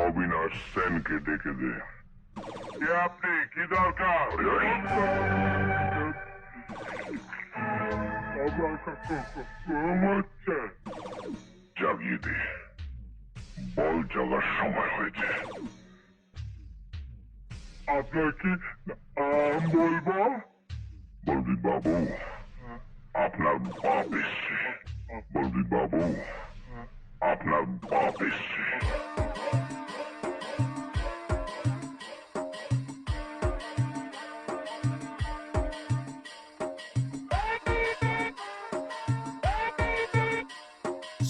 অবিনাশ সেনকে ডেকে দে। কে আপনি? কি দরকার? জাগিয়ে দে, বল জাগার সময় হয়েছে। আপনার কি বলবো? বলবি বাবু, আপনার বাপ এসছে। বলবি বাবু, আপনার বাপ এসছে।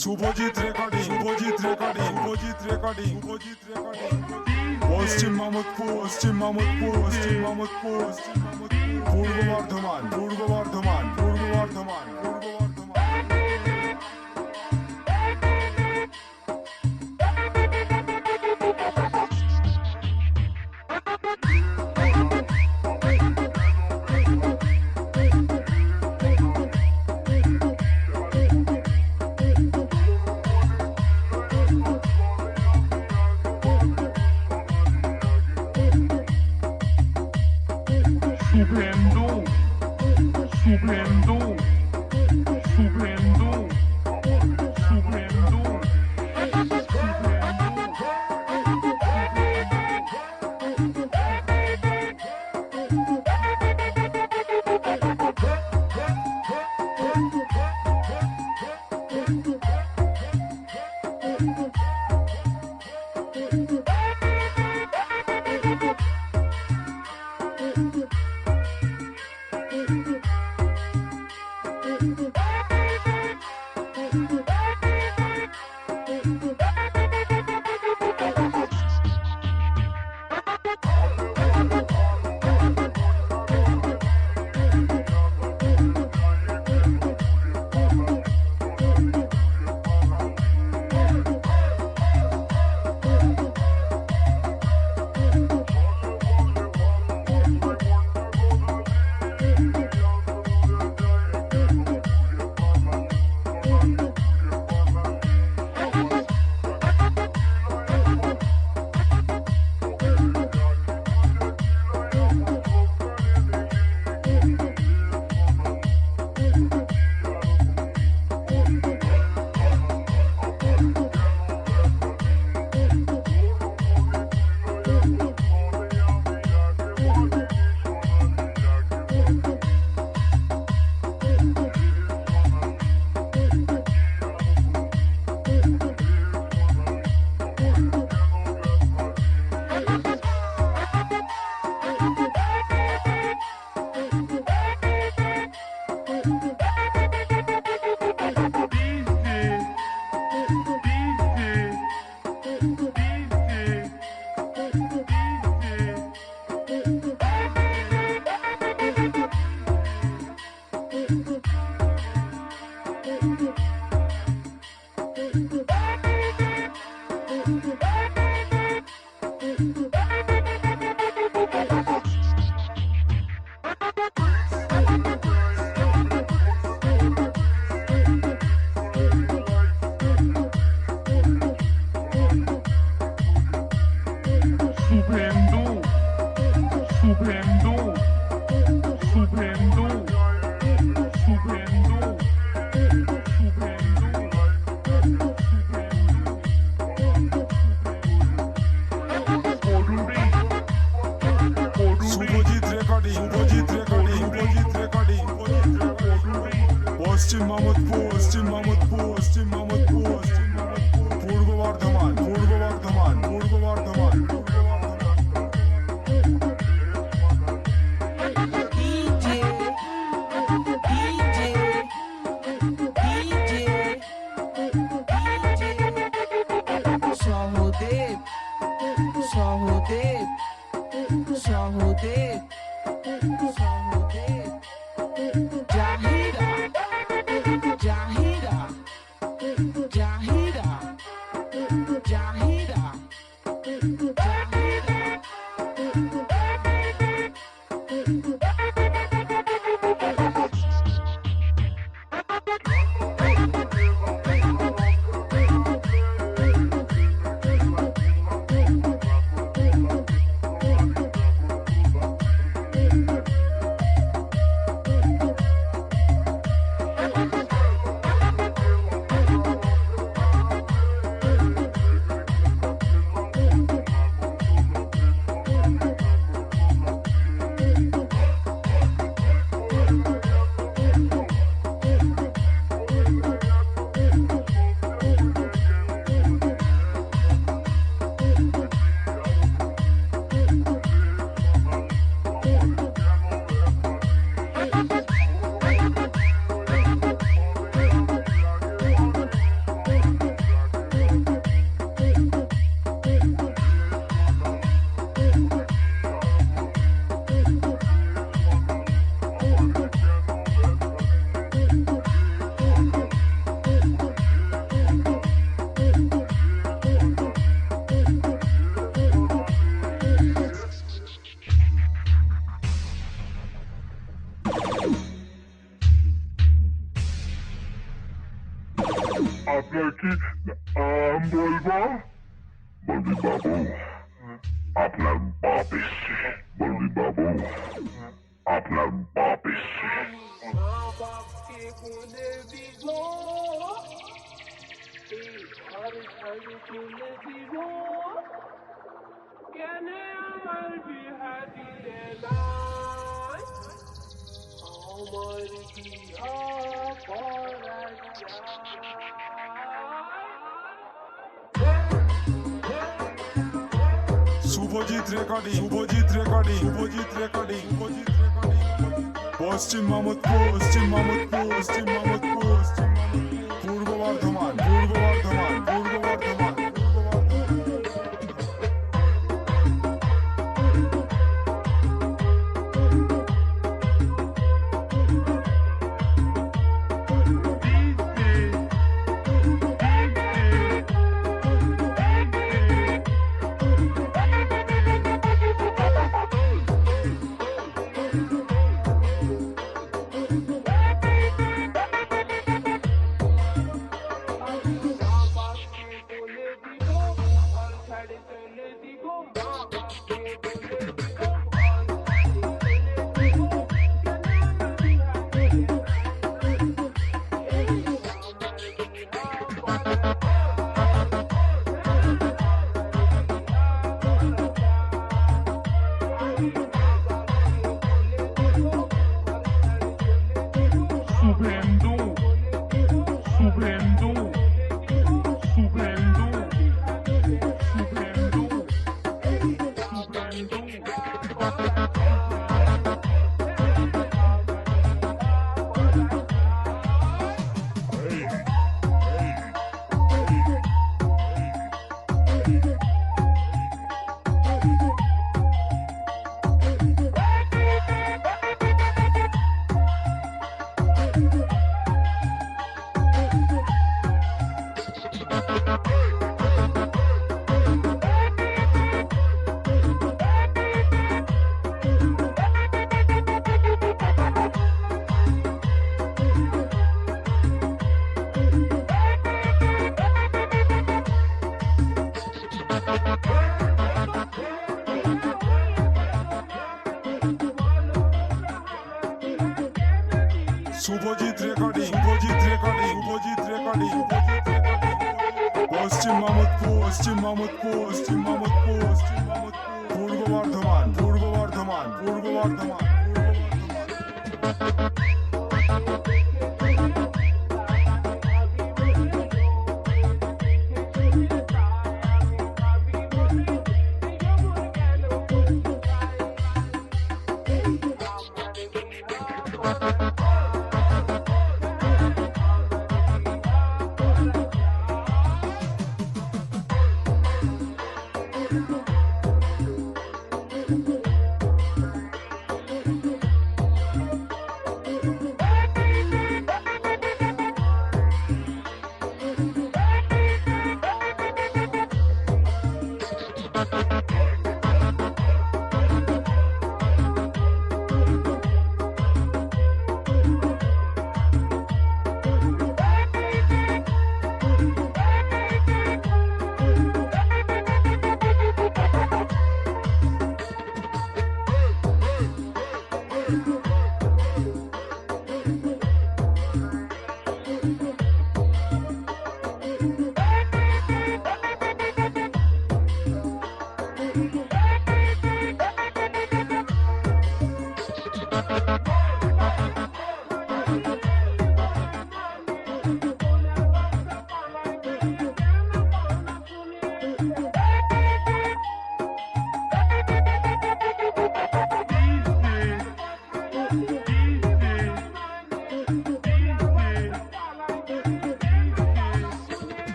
Subhajit recording, Subhajit recording, Subhajit recording, Subhajit recording. Paschim Mamudpur, পশ্চিম মামুদপুর, পশ্চিম মামুদপুর, পশ্চিম মামুদপুর, পূর্ব বর্ধমান, পূর্ব বর্ধমান, পূর্ব বর্ধমান, পূর্ব বর্ধমান। শুভেন্দু, শুভেন্দু, শুভেন্দু, শুভেন্দু, আপনার কি বলবো? বলবি বাবু, আপনার বাপ এসছে। বলবি বাবু, আপনার বাপ এসছে। বাপকে বলে দিব এই ঘর ছাড়ি তুলে দিব কেন আমার বিহা দিলে নাই আমার বিহা করা Subhajit recording, Subhajit recording, Subhajit recording, Subhajit recording. Paschim Mamudpur, পশ্চিম মামুদপুর, পশ্চিম মামুদপুর, পশ্চিম মামুদপুর, পূর্ব বর্ধমান, পূর্ব বর্ধমান, পূর্ব বর্ধমান, পূর্ব Subendo, subendo, subendo, subendo, subendo. Subhajit recording, Subhajit recording, Subhajit recording, Subhajit recording. Paschim Mamudpur, পশ্চিম মামুদপুর, পশ্চিম মামুদপুর, পশ্চিম মামুদপুর, পূর্ব Bardhaman, Purba Bardhaman, Purba Bardhaman, Purba Bardhaman.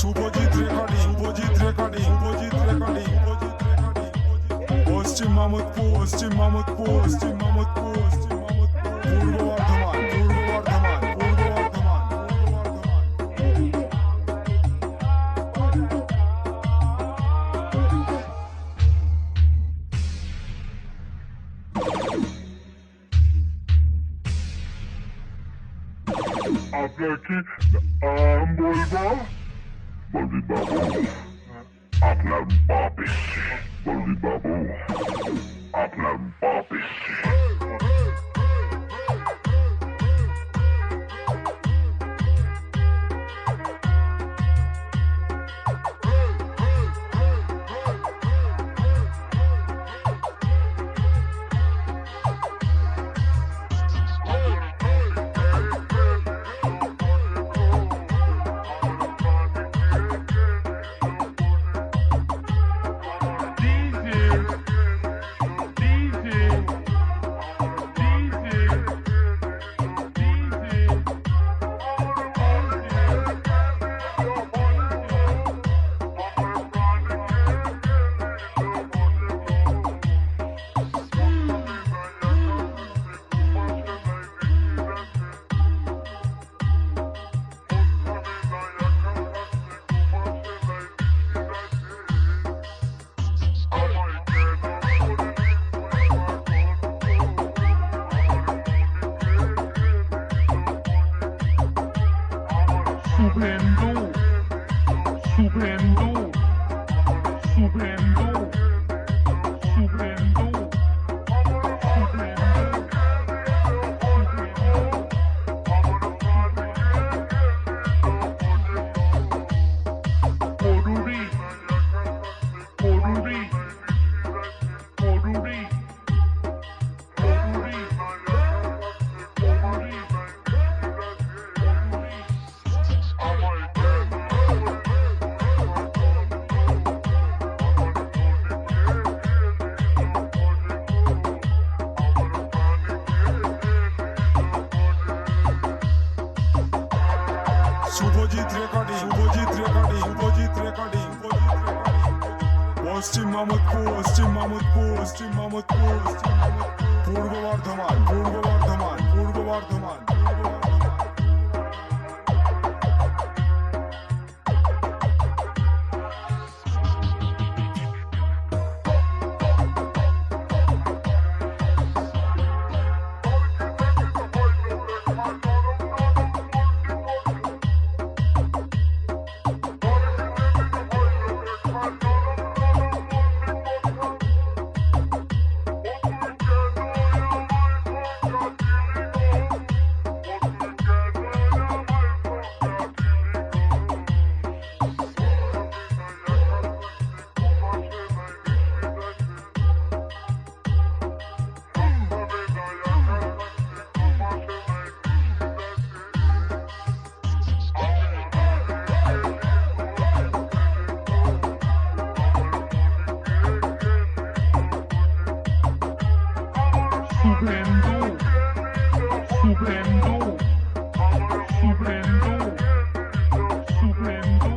Subhajit recording, Subhajit recording, Subhajit recording, Subhajit recording, Paschim Mamudpur, পশ্চিম মামুদপুর, পশ্চিম মামুদপুর, পশ্চিম মামুদপুর, পূর্ব বর্ধমান, পূর্ব বর্ধমান, পূর্ব বর্ধমান, পূর্ব বর্ধমান। আপনার কি নাম বলবো? বলবি বাবু, আপনার বাপ এসছে। বলবি বাবু, আপনার বাপ এসছে। Subendo, subendo, subendo, subendo, Poruri, poruri, poruri, poruri, poruri, Subhajit recording, Subhajit recording, Subhajit recording, Subhajit recording, Paschim Mamudpur, পশ্চিম মামুদপুর, পশ্চিম মামুদপুর, পশ্চিম মামুদপুর, পূর্ব Bardhaman, Purba Bardhaman, Purba Bardhaman, Purba Bardhaman. subendo, subendo, subendo, subendo,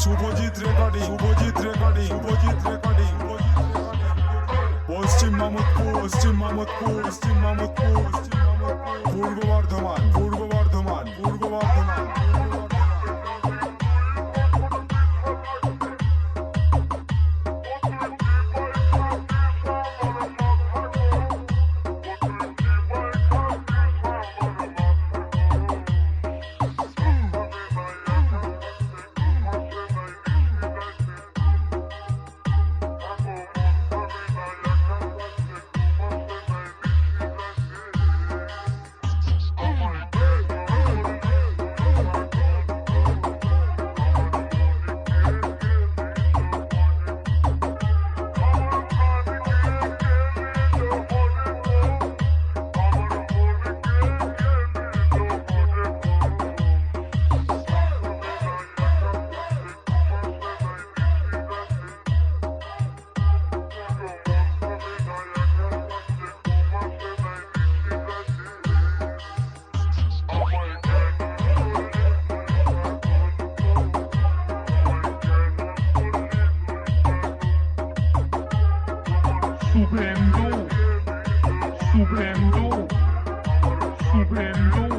Subhajit recording, Subhajit recording, Subhajit recording, Paschim Mamudpur, পশ্চিম মামুদপুর, পশ্চিম মামুদপুর, পশ্চিম মামুদপুর, পূর্ব বর্ধমান, পূর্ব বর্ধমান, পূর্ব বর্ধমান, পূর্ব বর্ধমান। শুভেন্দু শুভেন্দু